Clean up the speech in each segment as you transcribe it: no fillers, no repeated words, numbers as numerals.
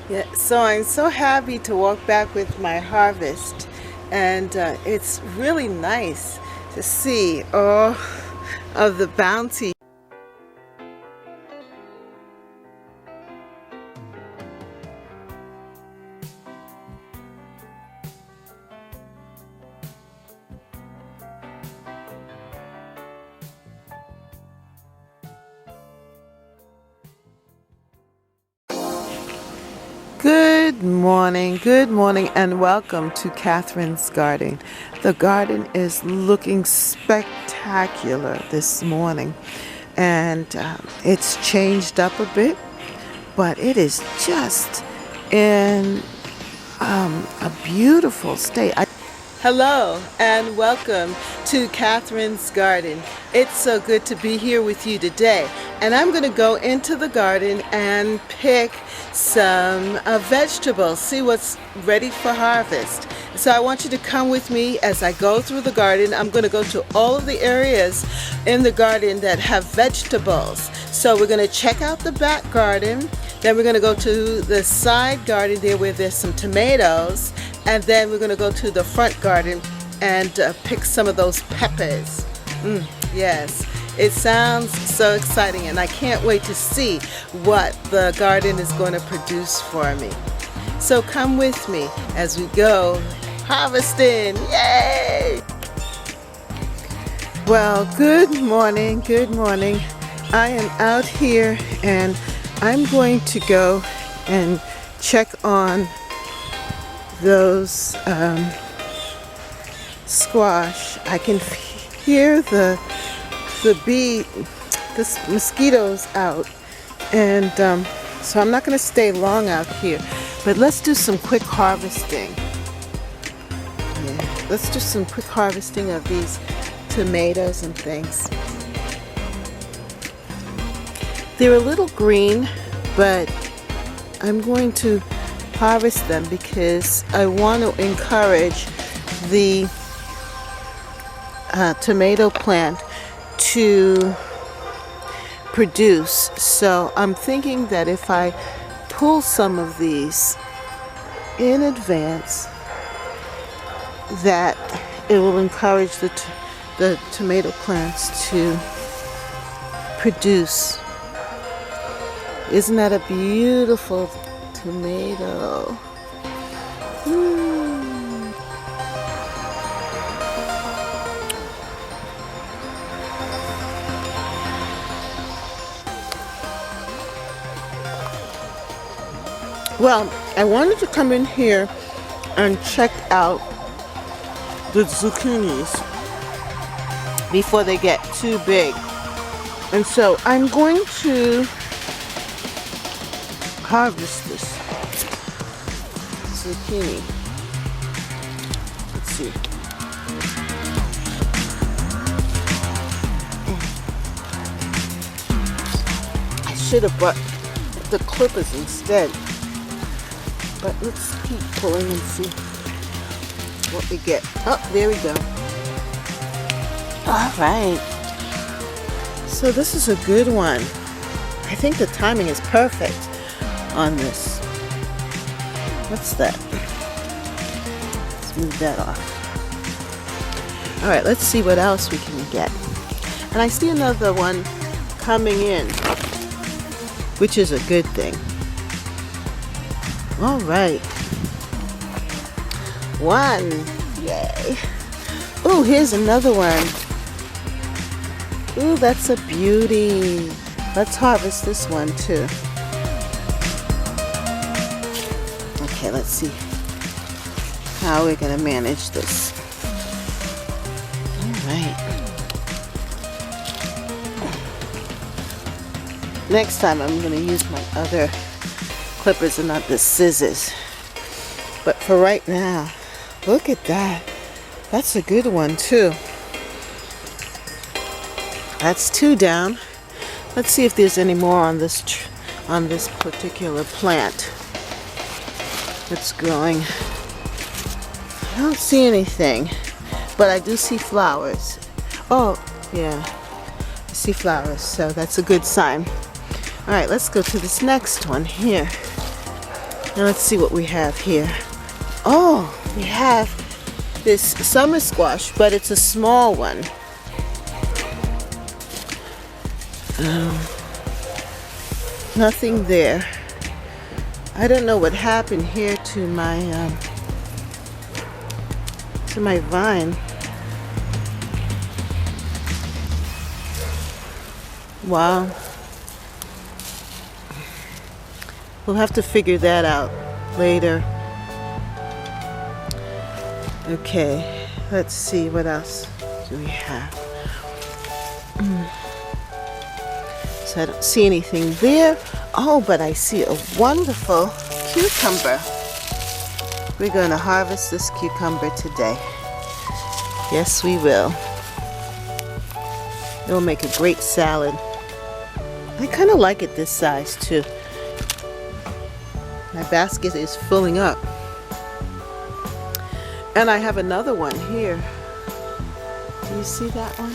Yeah, so I'm so happy to walk back with my harvest, and it's really nice to see all of the bounty. Good morning, and welcome to Catherine's Garden. The garden is looking spectacular this morning, and it's changed up a bit, but it is just in a beautiful state. Hello and welcome to Catherine's Garden. It's so good to be here with you today. And I'm going to go into the garden and pick some vegetables, see what's ready for harvest. So I want you to come with me as I go through the garden. I'm going to go to all of the areas in the garden that have vegetables. So we're going to check out the back garden. Then we're going to go to the side garden there where there's some tomatoes. And then we're going to go to the front garden and pick some of those peppers. Yes, it sounds so exciting, and I can't wait to see what the garden is going to produce for me. So come with me as we go harvesting. Yay! Well, good morning, good morning. I am out here and I'm going to go and check on those squash. I can hear the mosquitoes out, and so I'm not going to stay long out here, but let's do some quick harvesting. Yeah, let's do some quick harvesting of these tomatoes and things. They're a little green, but I'm going to harvest them because I want to encourage the tomato plant to produce. So I'm thinking that if I pull some of these in advance, that it will encourage the tomato plants to produce. Isn't that a beautiful tomato? Well, I wanted to come in here and check out the zucchinis before they get too big. And so I'm going to harvest this zucchini. Let's see. I should have brought the clippers instead, but let's keep pulling and see what we get. Oh, there we go. All right. So this is a good one. I think the timing is perfect on this. What's that? Let's move that off. All right, let's see what else we can get. And I see another one coming in, which is a good thing. All right. One. Yay. Oh, here's another one. Ooh, that's a beauty. Let's harvest this one too. Okay, let's see how we're going to manage this. All right. Next time I'm going to use my other clippers and not the scissors. But for right now, look at that. That's a good one too. That's two down. Let's see if there's any more on this particular plant that's growing. I don't see anything, but I do see flowers. Oh, yeah, I see flowers, so that's a good sign. All right, let's go to this next one here. Now let's see what we have here. Oh, we have this summer squash, but it's a small one. Nothing there. I don't know what happened here to my vine. Wow. We'll have to figure that out later. Okay, let's see, what else do we have? So I don't see anything there. Oh, but I see a wonderful cucumber. We're going to harvest this cucumber today. Yes, we will. It will make a great salad. I kind of like it this size too. My basket is filling up. And I have another one here. Do you see that one?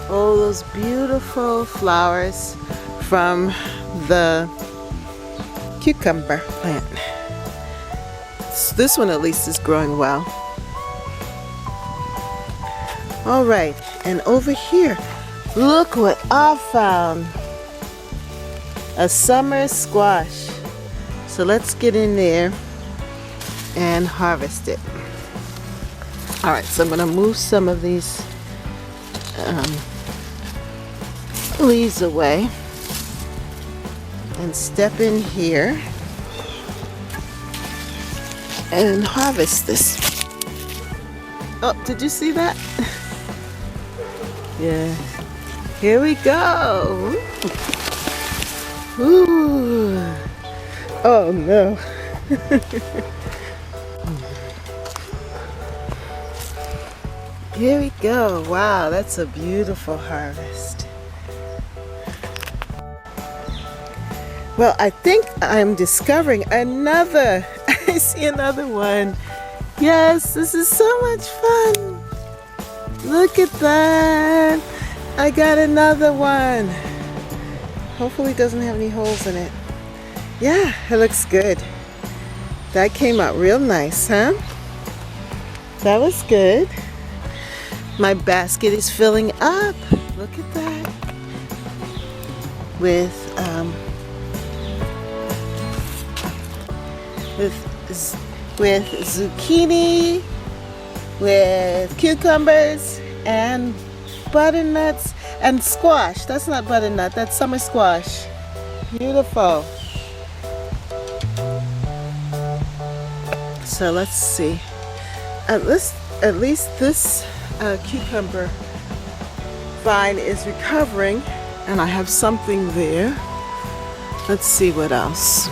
Oh, those beautiful flowers from the cucumber plant. This one at least is growing well. All right, and over here, look what I found. A summer squash. So let's get in there and harvest it. All right, so I'm gonna move some of these leaves away and step in here and harvest this. Oh, did you see that? Yeah. Here we go. Ooh. Oh no. Here we go. Wow, that's a beautiful harvest. Well, I think I'm discovering another. I see another one. Yes, this is so much fun. Look at that. I got another one. Hopefully it doesn't have any holes in it. Yeah, it looks good. That came out real nice, huh? That was good. My basket is filling up. Look at that. With zucchini, with cucumbers and butternuts and squash. That's not butternut, that's summer squash. Beautiful. So let's see. At least this cucumber vine is recovering, and I have something there. Let's see what else.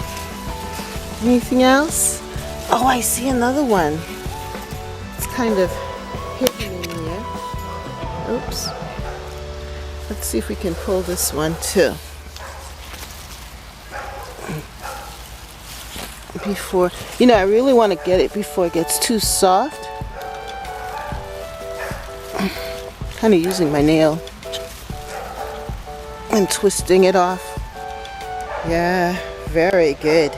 Anything else? Oh, I see another one. It's kind of hidden in here. Oops. Let's see if we can pull this one too. Before, I really want to get it before it gets too soft. Kind of using my nail and twisting it off. Yeah, very good.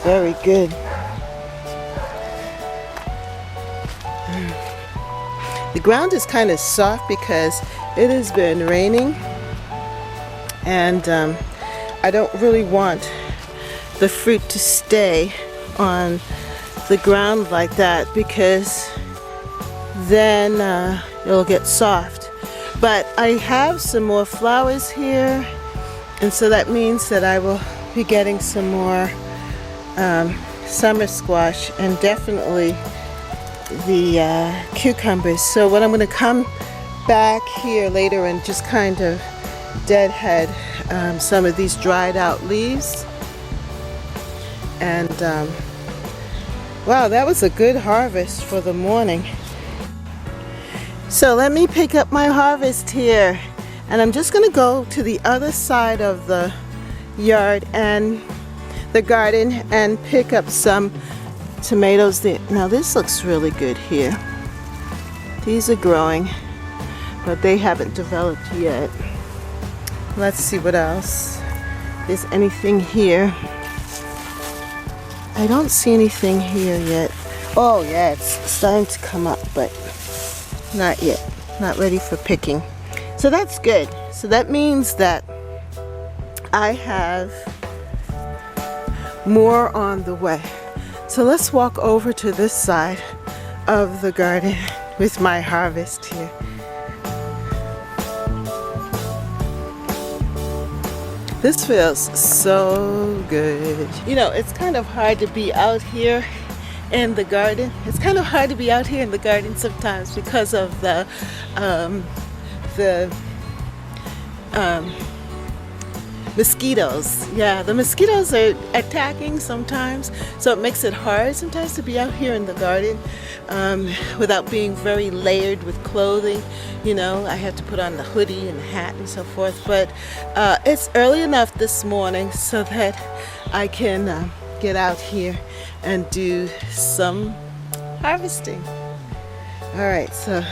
Very good. The ground is kind of soft because it has been raining, and I don't really want the fruit to stay on the ground like that, because then it'll get soft. But I have some more flowers here, and so that means that I will be getting some more summer squash, and definitely the cucumbers. So what I'm going to come back here later and just kind of deadhead some of these dried out leaves. And wow, that was a good harvest for the morning. So let me pick up my harvest here, and I'm just going to go to the other side of the yard and the garden and pick up some tomatoes there. Now this looks really good here. These are growing, but they haven't developed yet. Let's see what else. Is anything here? I don't see anything here yet. Oh yeah, it's starting to come up, but not yet. Not ready for picking. So that's good. So that means that I have more on the way. So let's walk over to this side of the garden with my harvest here. This feels so good. You know, it's kind of hard to be out here in the garden. It's kind of hard to be out here in the garden sometimes because of the mosquitoes. Yeah, the mosquitoes are attacking sometimes, so it makes it hard sometimes to be out here in the garden without being very layered with clothing. You know, I have to put on the hoodie and hat and so forth, but it's early enough this morning so that I can get out here and do some harvesting. All right, so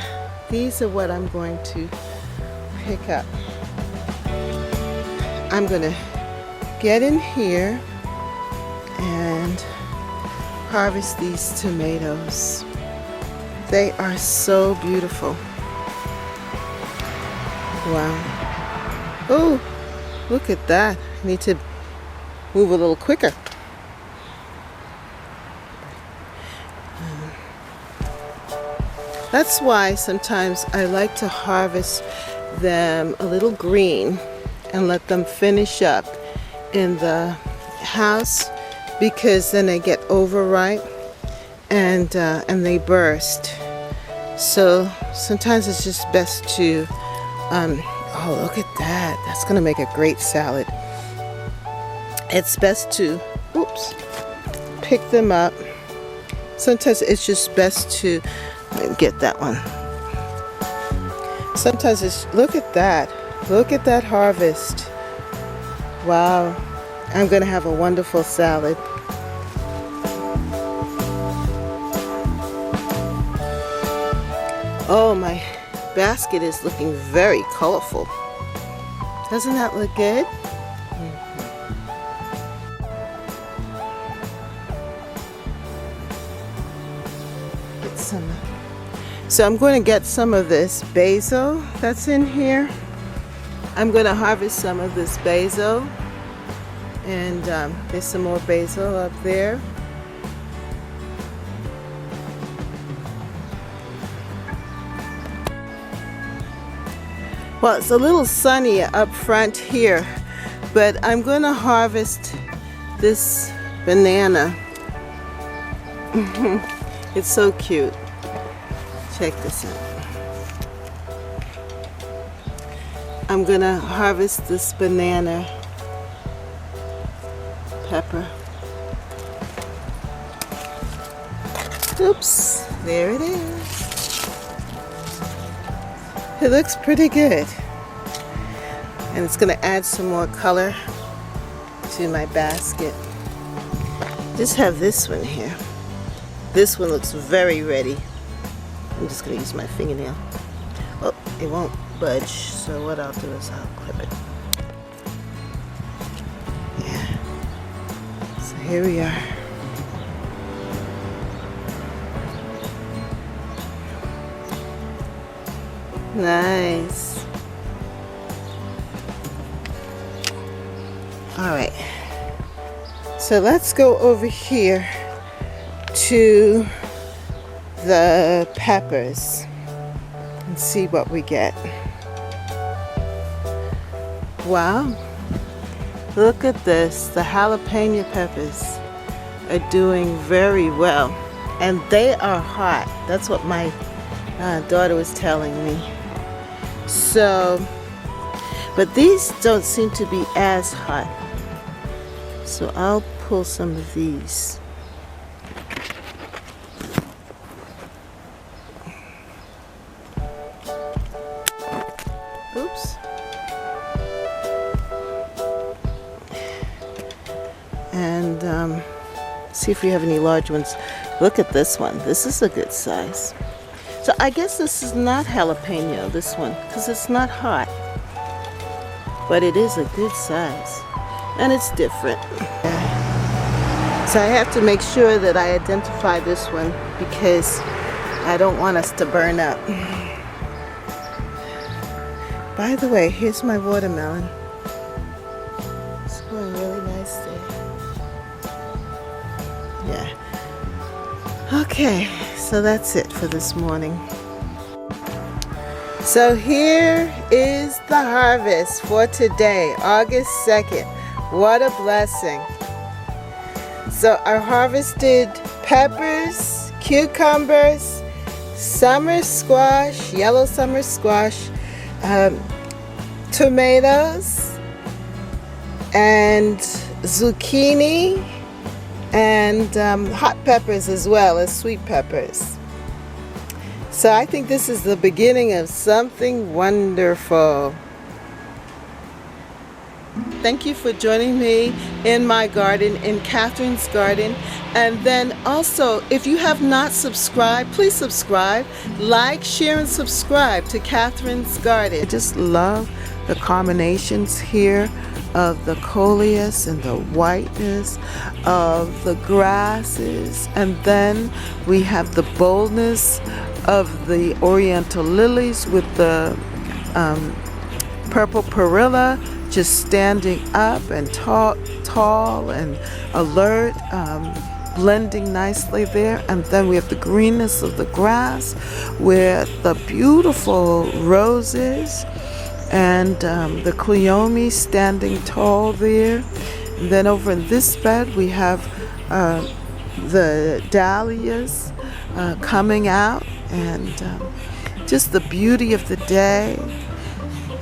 these are what I'm going to pick up. I'm gonna get in here and harvest these tomatoes. They are so beautiful. Wow. Oh, look at that. I need to move a little quicker. That's why sometimes I like to harvest them a little green and let them finish up in the house, because then they get overripe and they burst. So sometimes it's just best to oh, look at that. That's gonna make a great salad. It's best to pick them up. Sometimes it's just best to get that one. Sometimes it's, look at that. Look at that harvest. Wow. I'm going to have a wonderful salad. Oh, my basket is looking very colorful. Doesn't that look good? Get some. So I'm going to get some of this basil that's in here. I'm going to harvest some of this basil, and there's some more basil up there. Well, it's a little sunny up front here, but I'm going to harvest this banana. It's so cute. Check this out. I'm gonna harvest this banana pepper. Oops, there it is. It looks pretty good. And it's gonna add some more color to my basket. Just have this one here. This one looks very ready. I'm just gonna use my fingernail. Oh, it won't budge, so what I'll do is I'll clip it. Yeah. So here we are. Nice. All right. So let's go over here to the peppers and see what we get. Wow, look at this. The jalapeno peppers are doing very well, and they are hot. That's what my daughter was telling me. So, but these don't seem to be as hot. So I'll pull some of these. Oops. And see if we have any large ones. Look at this one. This is a good size. So I guess this is not jalapeno, this one, because it's not hot. But it is a good size. And it's different. So I have to make sure that I identify this one because I don't want us to burn up. By the way, here's my watermelon. It's going really nicely. Yeah. Okay, so that's it for this morning. So here is the harvest for today, August 2nd. What a blessing. So I harvested peppers, cucumbers, summer squash, yellow summer squash, tomatoes, and zucchini, and hot peppers as well as sweet peppers. So I think this is the beginning of something wonderful. Thank you for joining me in my garden, in Catherine's garden. And then also, if you have not subscribed, please subscribe, like, share, and subscribe to Catherine's garden. I just love the combinations here of the coleus and the whiteness of the grasses. And then we have the boldness of the oriental lilies with the purple perilla just standing up and tall and alert, blending nicely there. And then we have the greenness of the grass with the beautiful roses and the cleome standing tall there. And then over in this bed we have the dahlias coming out, and just the beauty of the day.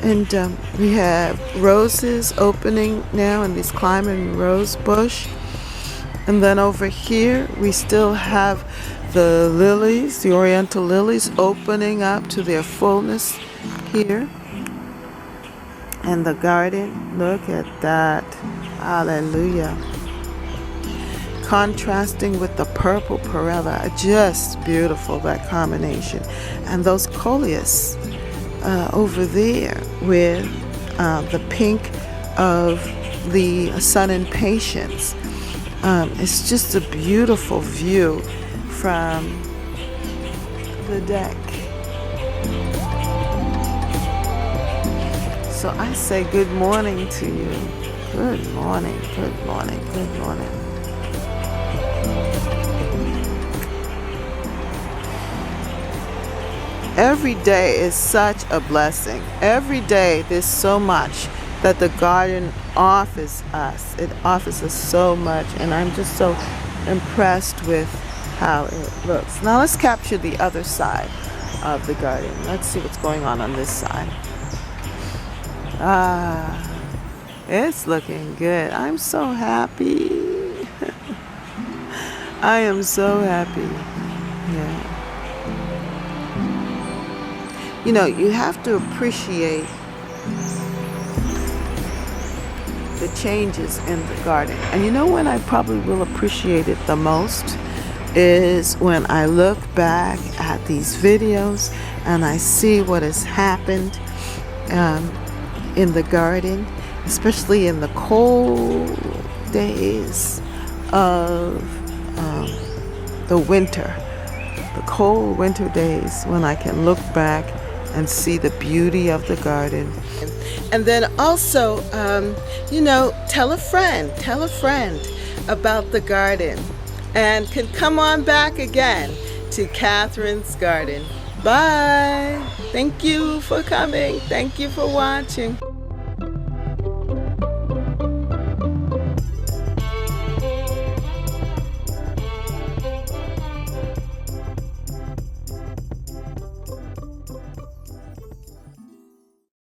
And we have roses opening now in this climbing rose bush. And then over here we still have the lilies, the oriental lilies, opening up to their fullness here. And the garden, look at that. Hallelujah. Contrasting with the purple perilla, just beautiful, that combination. And those coleus over there with the pink of the sun and patience. It's just a beautiful view from the deck. So I say good morning to you. Good morning, good morning, good morning. Every day is such a blessing. Every day there's so much that the garden offers us. It offers us so much, and I'm just so impressed with how it looks. Now let's capture the other side of the garden. Let's see what's going on this side. It's looking good. I'm so happy. I am so happy. Yeah. You know, you have to appreciate the changes in the garden. And you know when I probably will appreciate it the most is when I look back at these videos and I see what has happened in the garden, especially in the cold days of the winter, the cold winter days, when I can look back and see the beauty of the garden. And then also, you know, tell a friend about the garden, and can come on back again to Catherine's garden. Bye. Thank you for coming. Thank you for watching.